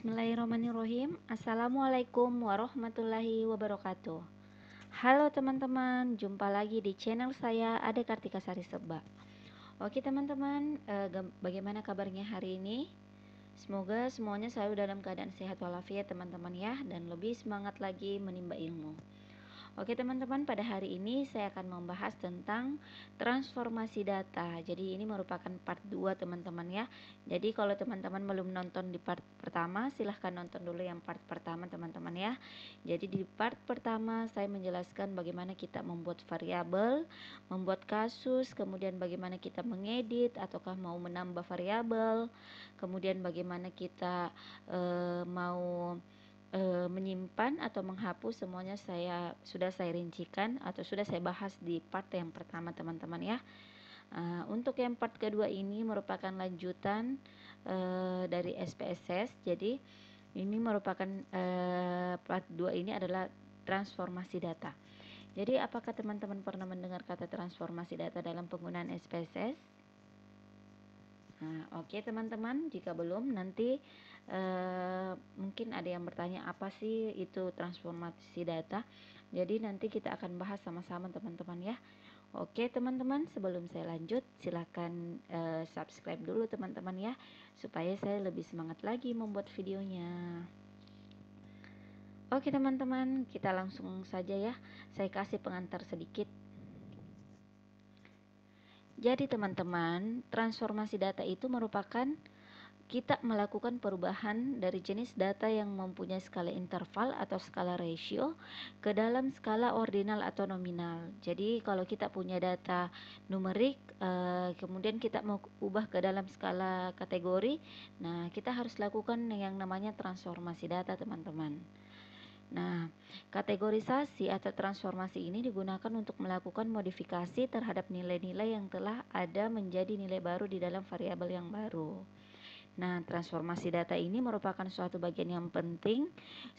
Bismillahirrahmanirrahim. Assalamualaikum warahmatullahi wabarakatuh. Halo teman-teman, jumpa lagi di channel saya Ade Kartika Sari Seba. Oke teman-teman, bagaimana kabarnya hari ini? Semoga semuanya selalu dalam keadaan sehat walafiat teman-teman ya, dan lebih semangat lagi menimba ilmu. Oke teman-teman, pada hari ini saya akan membahas tentang transformasi data. Jadi ini merupakan part 2 teman-teman ya. Jadi kalau teman-teman belum nonton di part pertama, silahkan nonton dulu yang part pertama teman-teman ya. Jadi di part pertama saya menjelaskan bagaimana kita membuat variabel, membuat kasus, kemudian bagaimana kita mengedit ataukah mau menambah variabel, kemudian bagaimana kita mau menyimpan atau menghapus, semuanya sudah saya rincikan atau sudah saya bahas di part yang pertama teman-teman ya. Untuk yang part kedua ini merupakan lanjutan dari SPSS. Jadi ini merupakan part 2 ini adalah transformasi data. Jadi apakah teman-teman pernah mendengar kata transformasi data dalam penggunaan SPSS? Oke teman-teman, jika belum nanti mungkin ada yang bertanya apa sih itu transformasi data. Jadi nanti kita akan bahas sama-sama teman-teman ya. Oke teman-teman, sebelum saya lanjut silakan subscribe dulu teman-teman ya, supaya saya lebih semangat lagi membuat videonya. Oke teman-teman, kita langsung saja ya. Saya kasih pengantar sedikit. Jadi teman-teman, transformasi data itu merupakan kita melakukan perubahan dari jenis data yang mempunyai skala interval atau skala ratio ke dalam skala ordinal atau nominal. Jadi kalau kita punya data numerik, kemudian kita mau ubah ke dalam skala kategori, nah kita harus lakukan yang namanya transformasi data teman-teman. Nah, kategorisasi atau transformasi ini digunakan untuk melakukan modifikasi terhadap nilai-nilai yang telah ada menjadi nilai baru di dalam variabel yang baru. Nah, transformasi data ini merupakan suatu bagian yang penting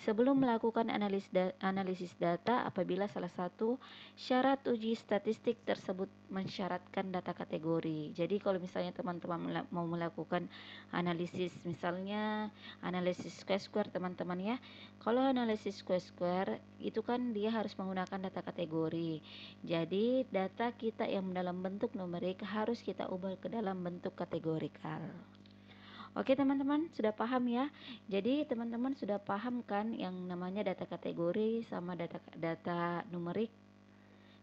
sebelum melakukan analisis data apabila salah satu syarat uji statistik tersebut mensyaratkan data kategori. Jadi kalau misalnya teman-teman mau melakukan analisis, misalnya analisis square teman-teman ya. Kalau analisis square itu kan dia harus menggunakan data kategori. Jadi data kita yang dalam bentuk numerik harus kita ubah ke dalam bentuk kategorikal. Oke teman-teman, sudah paham ya? Jadi teman-teman sudah paham kan yang namanya data kategori sama data numerik?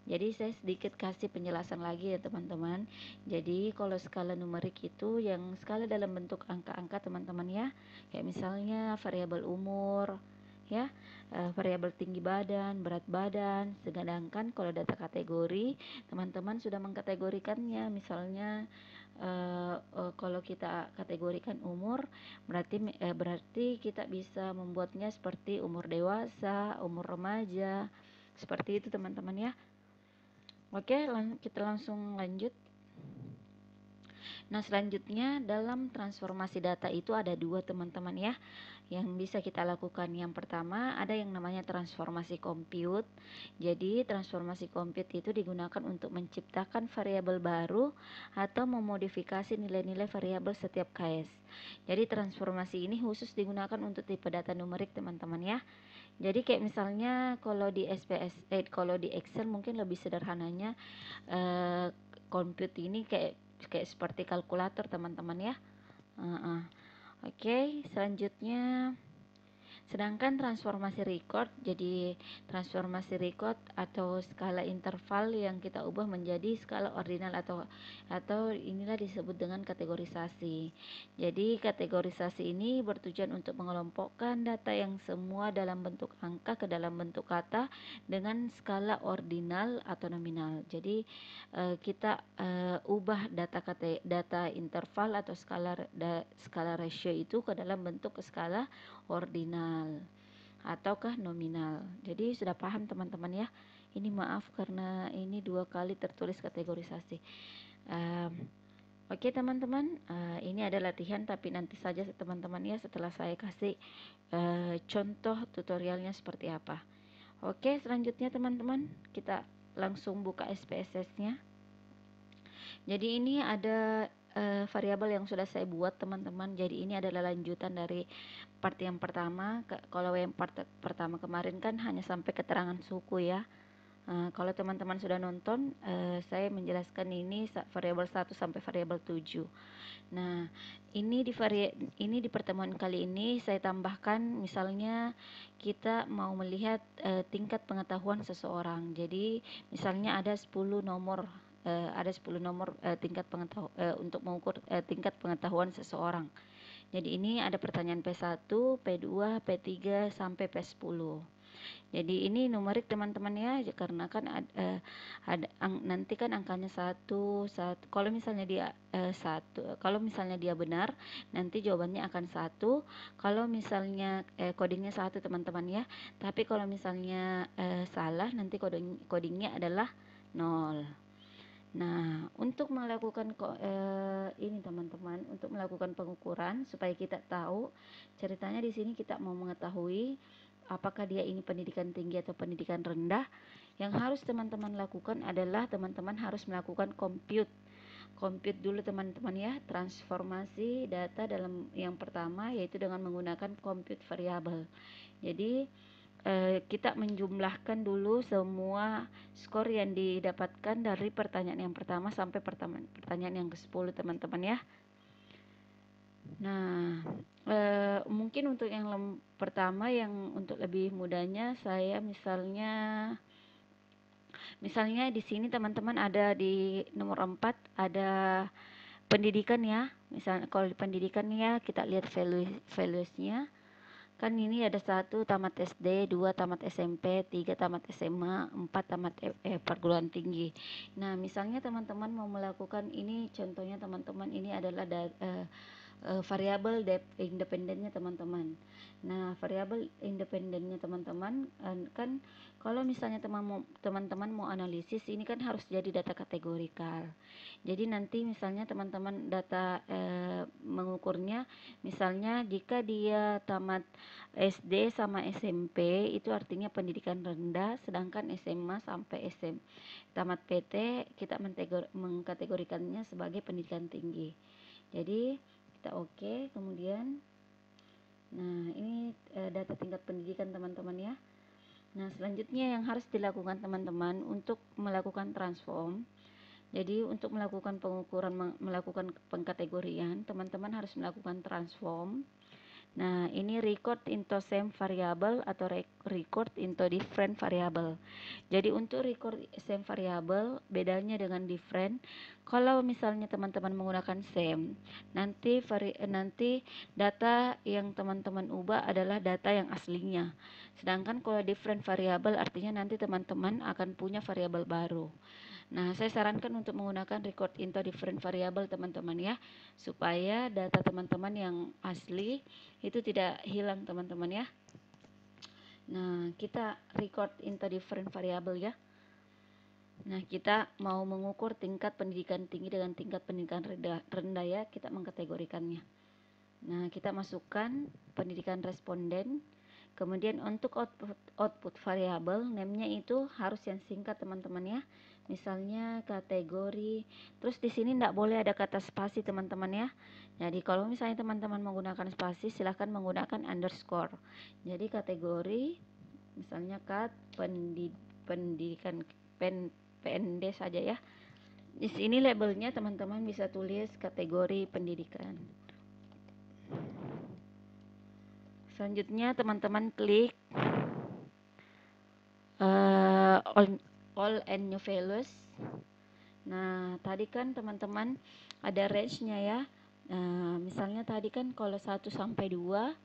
Jadi saya sedikit kasih penjelasan lagi ya teman-teman. Jadi kalau skala numerik itu yang skala dalam bentuk angka-angka teman-teman ya. Kayak misalnya variabel umur ya, variabel tinggi badan, berat badan. Sedangkan kalau data kategori teman-teman sudah mengkategorikannya, misalnya kalau kita kategorikan umur berarti kita bisa membuatnya seperti umur dewasa, umur remaja, seperti itu teman-teman ya. Oke, kita langsung lanjut. Nah, selanjutnya dalam transformasi data itu ada dua teman-teman ya yang bisa kita lakukan. Yang pertama ada yang namanya transformasi compute. Jadi transformasi compute itu digunakan untuk menciptakan variabel baru atau memodifikasi nilai-nilai variabel setiap case. Jadi transformasi ini khusus digunakan untuk tipe data numerik teman-teman ya. Jadi kayak misalnya kalau di kalau di Excel mungkin lebih sederhananya compute ini kayak seperti kalkulator teman-teman ya. Oke, selanjutnya sedangkan transformasi record, jadi transformasi record atau skala interval yang kita ubah menjadi skala ordinal atau inilah disebut dengan kategorisasi. Jadi kategorisasi ini bertujuan untuk mengelompokkan data yang semua dalam bentuk angka ke dalam bentuk kata dengan skala ordinal atau nominal. Jadi kita ubah data interval atau skala ratio itu ke dalam bentuk skala ordinal ataukah nominal. Jadi sudah paham teman-teman ya. Ini maaf karena ini 2 kali tertulis kategorisasi. Oke teman-teman, ini ada latihan tapi nanti saja teman-teman ya setelah saya kasih contoh tutorialnya seperti apa. Oke, selanjutnya teman-teman kita langsung buka SPSS-nya. Jadi ini ada variabel yang sudah saya buat teman-teman. Jadi ini adalah lanjutan dari part yang pertama. Kalau yang part pertama kemarin kan hanya sampai keterangan suku ya. Kalau teman-teman sudah nonton, saya menjelaskan ini variabel 1 sampai variabel 7. Nah, ini di pertemuan kali ini saya tambahkan misalnya kita mau melihat tingkat pengetahuan seseorang. Jadi, misalnya ada 10 nomor tingkat pengetahuan untuk mengukur tingkat pengetahuan seseorang. Jadi ini ada pertanyaan P1, P2, P3 sampai P10. Jadi ini numerik teman-teman ya, karena kan nanti kan angkanya satu. Kalau misalnya dia kalau misalnya dia benar, nanti jawabannya akan 1. Kalau misalnya codingnya 1 teman-teman ya. Tapi kalau misalnya salah, nanti codingnya adalah 0. Nah, untuk melakukan ini teman-teman, untuk melakukan pengukuran supaya kita tahu ceritanya di sini kita mau mengetahui apakah dia ini pendidikan tinggi atau pendidikan rendah. Yang harus teman-teman lakukan adalah teman-teman harus melakukan compute dulu teman-teman ya, transformasi data dalam yang pertama yaitu dengan menggunakan compute variable. Jadi kita menjumlahkan dulu semua skor yang didapatkan dari pertanyaan yang pertama sampai pertanyaan yang ke-10 teman-teman ya. Nah, mungkin untuk yang pertama yang untuk lebih mudahnya saya misalnya di sini teman-teman ada di nomor 4 ada pendidikan ya. Misalnya kalau di pendidikan ya kita lihat values-nya. Kan ini ada 1 tamat SD, 2 tamat SMP, 3 tamat SMA, 4 tamat perguruan tinggi. Nah, misalnya teman-teman mau melakukan ini, contohnya teman-teman ini adalah variabel independennya teman-teman. Nah, variabel independennya teman-teman kan kalau misalnya teman-teman mau analisis ini kan harus jadi data kategorikal. Jadi nanti misalnya teman-teman data mengukurnya misalnya jika dia tamat SD sama SMP itu artinya pendidikan rendah, sedangkan SMA sampai tamat PT kita mengkategorikannya sebagai pendidikan tinggi. Jadi kita oke, kemudian nah ini data tingkat pendidikan teman-teman ya. Nah, selanjutnya yang harus dilakukan teman-teman untuk melakukan transform. Jadi untuk melakukan pengukuran, melakukan pengkategorian, teman-teman harus melakukan transform. Nah, ini record into same variable atau record into different variable. Jadi untuk record same variable bedanya dengan different. Kalau misalnya teman-teman menggunakan same, nanti data yang teman-teman ubah adalah data yang aslinya. Sedangkan kalau different variable artinya nanti teman-teman akan punya variabel baru. Nah, saya sarankan untuk menggunakan record into different variable teman-teman ya, supaya data teman-teman yang asli itu tidak hilang teman-teman ya. Nah, kita record into different variable ya. Nah, kita mau mengukur tingkat pendidikan tinggi dengan tingkat pendidikan rendah ya, kita mengkategorikannya. Nah, kita masukkan pendidikan responden. Kemudian untuk output variable name-nya itu harus yang singkat teman-teman ya. Misalnya kategori, terus di sini tidak boleh ada kata spasi teman-teman ya. Jadi kalau misalnya teman-teman menggunakan spasi silahkan menggunakan underscore. Jadi kategori misalnya pendidikan PND saja ya. Di sini labelnya teman-teman bisa tulis kategori pendidikan. Selanjutnya teman-teman klik all and new values. Nah, tadi kan teman-teman ada range-nya ya. Misalnya tadi kan kalau 1 sampai 2,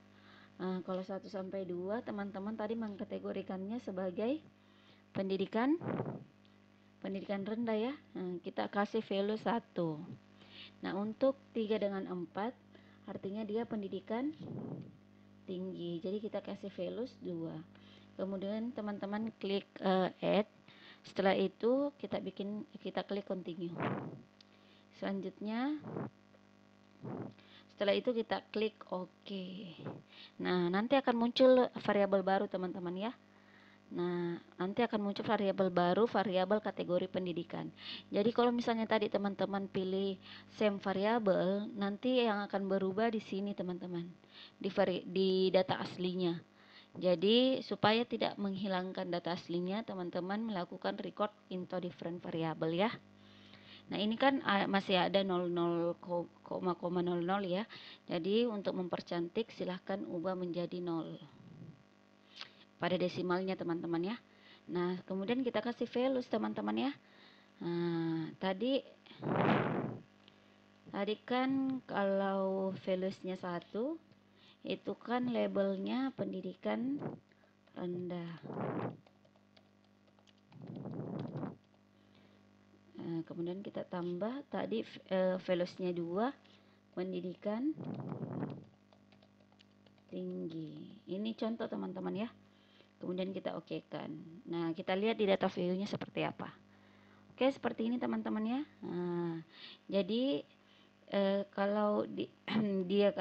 kalau 1 sampai 2 teman-teman tadi mengkategorikannya sebagai pendidikan rendah ya. Kita kasih value 1. Nah, untuk 3 dengan 4 artinya dia pendidikan tinggi. Jadi kita kasih values 2. Kemudian teman-teman klik add. Setelah itu kita klik continue. Selanjutnya setelah itu kita klik OK. Nah, nanti akan muncul variabel baru teman-teman ya. Nah, nanti akan muncul variabel baru, variabel kategori pendidikan. Jadi kalau misalnya tadi teman-teman pilih same variabel, nanti yang akan berubah di sini teman-teman, di data aslinya. Jadi supaya tidak menghilangkan data aslinya, teman-teman melakukan record into different variable ya. Nah, ini kan masih ada 00,00 ya. Jadi untuk mempercantik silahkan ubah menjadi 0 pada desimalnya teman-teman ya. Nah, kemudian kita kasih values teman-teman ya. Nah, tadi kan kalau valuesnya 1 itu kan labelnya pendidikan rendah. Nah, kemudian kita tambah tadi valuesnya 2 pendidikan tinggi. Ini contoh teman-teman ya. Kemudian kita okekan. Nah, kita lihat di data view-nya seperti apa. Oke, seperti ini teman-teman ya. Nah, jadi kalau dia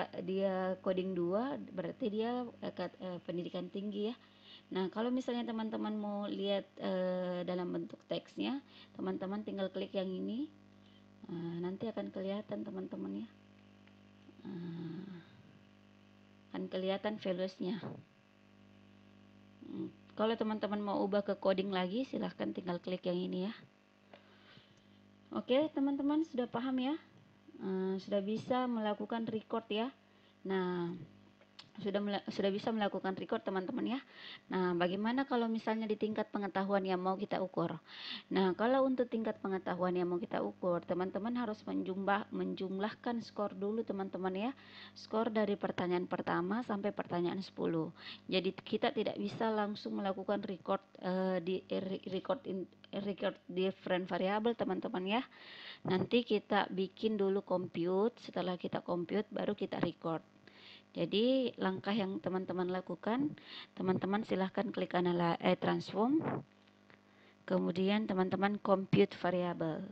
coding 2 berarti dia pendidikan tinggi ya. Nah, kalau misalnya teman-teman mau lihat dalam bentuk teksnya, teman-teman tinggal klik yang ini. Nanti akan kelihatan teman-teman ya. Akan kelihatan values-nya. Kalau teman-teman mau ubah ke coding lagi, silahkan tinggal klik yang ini ya. Oke, teman-teman sudah paham ya? Sudah bisa melakukan record ya. Nah, sudah bisa melakukan record teman-teman ya. Nah, bagaimana kalau misalnya di tingkat pengetahuan yang mau kita ukur? Nah, kalau untuk tingkat pengetahuan yang mau kita ukur, teman-teman harus menjumlahkan skor dulu teman-teman ya. Skor dari pertanyaan pertama sampai pertanyaan 10. Jadi kita tidak bisa langsung melakukan record record different variable teman-teman ya. Nanti kita bikin dulu compute, setelah kita compute baru kita record. Jadi langkah yang teman-teman lakukan, teman-teman silahkan klik transform, kemudian teman-teman compute variable.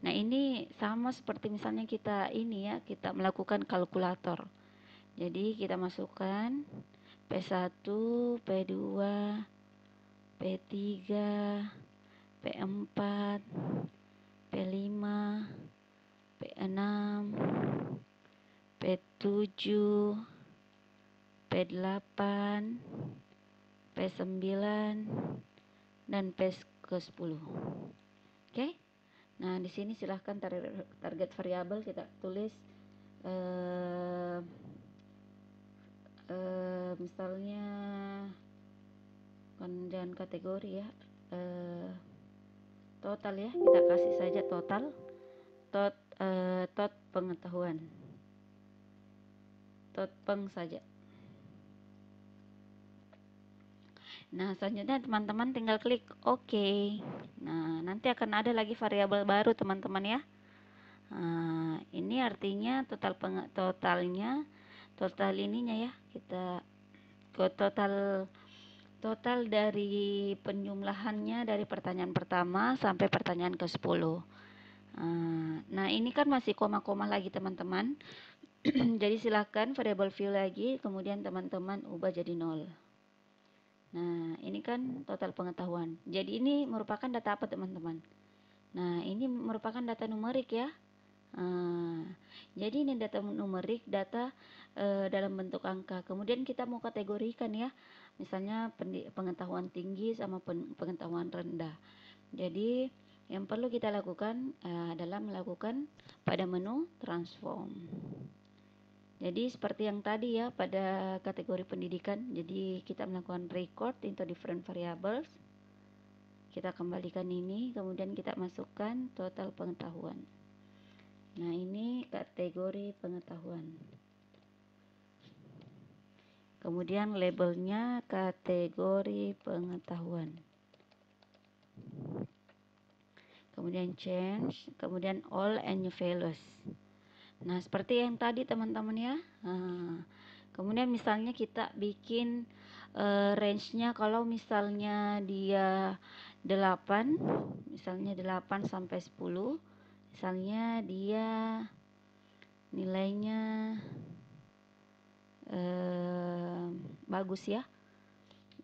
Nah, ini sama seperti misalnya kita kita melakukan kalkulator. Jadi kita masukkan P1, P2, P3, P4, P5, P6, P7, P8, P9, dan P10. Oke. Nah, di sini silahkan target variabel kita tulis misalnya dan kategori ya. Total ya, kita kasih saja total pengetahuan. Peng saja. Nah, selanjutnya teman-teman tinggal klik OK. Nah, nanti akan ada lagi variabel baru teman-teman ya. Nah, ini artinya totalnya, total ininya ya. Kita ke total dari penjumlahannya dari pertanyaan pertama sampai pertanyaan ke-10. Nah, ini kan masih koma-koma lagi teman-teman. Jadi silakan variable view lagi, kemudian teman-teman ubah jadi 0. Nah, ini kan total pengetahuan. Jadi ini merupakan data apa teman-teman? Nah, ini merupakan data numerik ya. Jadi ini data numerik, data dalam bentuk angka. Kemudian kita mau kategorikan ya. Misalnya pengetahuan tinggi sama pengetahuan rendah. Jadi yang perlu kita lakukan adalah melakukan pada menu transform. Jadi seperti yang tadi ya pada kategori pendidikan, jadi kita melakukan record into different variables. Kita kembalikan ini, kemudian kita masukkan total pengetahuan. Nah, ini kategori pengetahuan. Kemudian labelnya kategori pengetahuan. Kemudian change, kemudian all and new values. Nah, seperti yang tadi teman-teman ya. Kemudian misalnya kita bikin range-nya kalau misalnya dia 8, misalnya 8 sampai 10, misalnya dia nilainya bagus ya.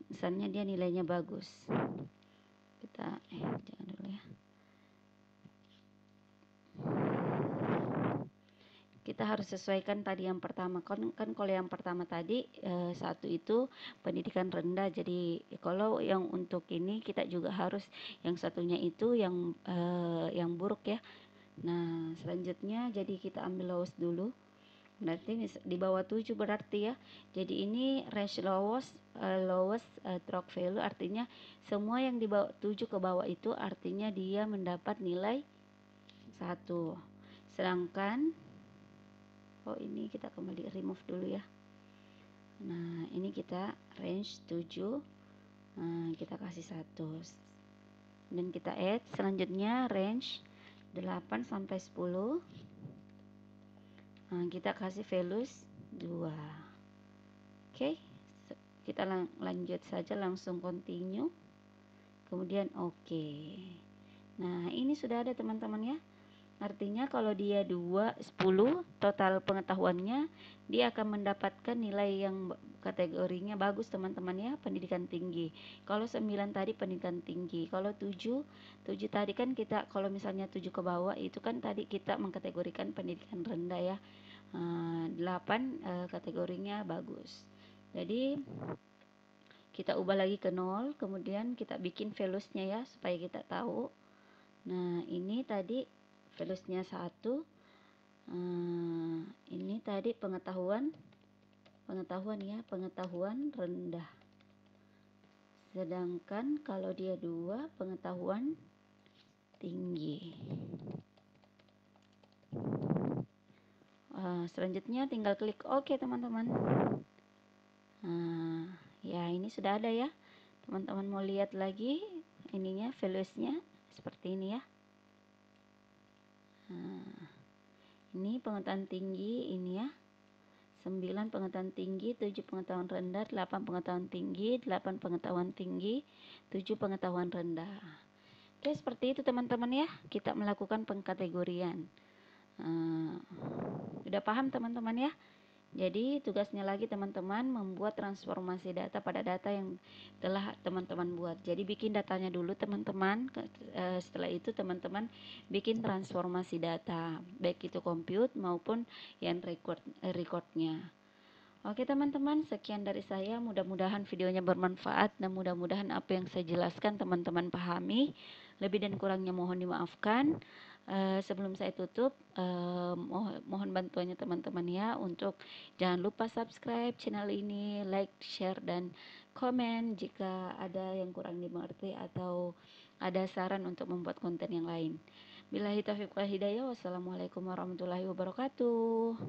misalnya dia nilainya bagus, kita jangan dulu ya, kita harus sesuaikan tadi yang pertama kan kalau yang pertama tadi satu itu pendidikan rendah, jadi kalau yang untuk ini kita juga harus yang satunya itu yang buruk ya. Nah selanjutnya jadi kita ambil lowest dulu, berarti di bawah 7 berarti ya. Jadi ini range lowest stroke value, artinya semua yang di bawah 7 ke bawah itu artinya dia mendapat nilai 1. Sedangkan ini kita kembali remove dulu ya. Nah ini kita range 7, kita kasih 1 dan kita add. Selanjutnya range 8 sampai 10, kita kasih values 2. Oke, kita lanjut saja, langsung continue, kemudian oke. Nah ini sudah ada teman-teman ya. Artinya kalau dia 2, 10 total pengetahuannya, dia akan mendapatkan nilai yang kategorinya bagus teman-teman ya, pendidikan tinggi. Kalau 9 tadi pendidikan tinggi. Kalau 7 tadi kan kita, kalau misalnya 7 ke bawah itu kan tadi kita mengkategorikan pendidikan rendah ya. 8 kategorinya bagus. Jadi kita ubah lagi ke 0, kemudian kita bikin values-nya ya supaya kita tahu. Nah ini tadi values-nya 1, ini tadi pengetahuan ya, pengetahuan rendah. Sedangkan kalau dia 2, pengetahuan tinggi. Selanjutnya tinggal klik OK teman-teman. Ya ini sudah ada ya. Teman-teman mau lihat lagi ininya, values-nya seperti ini ya. Ini pengetahuan tinggi ini ya. 9 pengetahuan tinggi, 7 pengetahuan rendah, 8 pengetahuan tinggi, 8 pengetahuan tinggi, 7 pengetahuan rendah. Oke, seperti itu teman-teman ya, kita melakukan pengkategorian. Sudah paham teman-teman ya? Jadi tugasnya lagi teman-teman membuat transformasi data pada data yang telah teman-teman buat. Jadi bikin datanya dulu teman-teman, setelah itu teman-teman bikin transformasi data, baik itu compute maupun yang recordnya. Oke teman-teman, sekian dari saya, mudah-mudahan videonya bermanfaat dan mudah-mudahan apa yang saya jelaskan teman-teman pahami. Lebih dan kurangnya mohon dimaafkan. Sebelum saya tutup, mohon bantuannya teman-teman ya, untuk jangan lupa subscribe channel ini, like, share, dan komen jika ada yang kurang dimengerti atau ada saran untuk membuat konten yang lain. Billahi taufiq wal hidayah. Wassalamualaikum warahmatullahi wabarakatuh.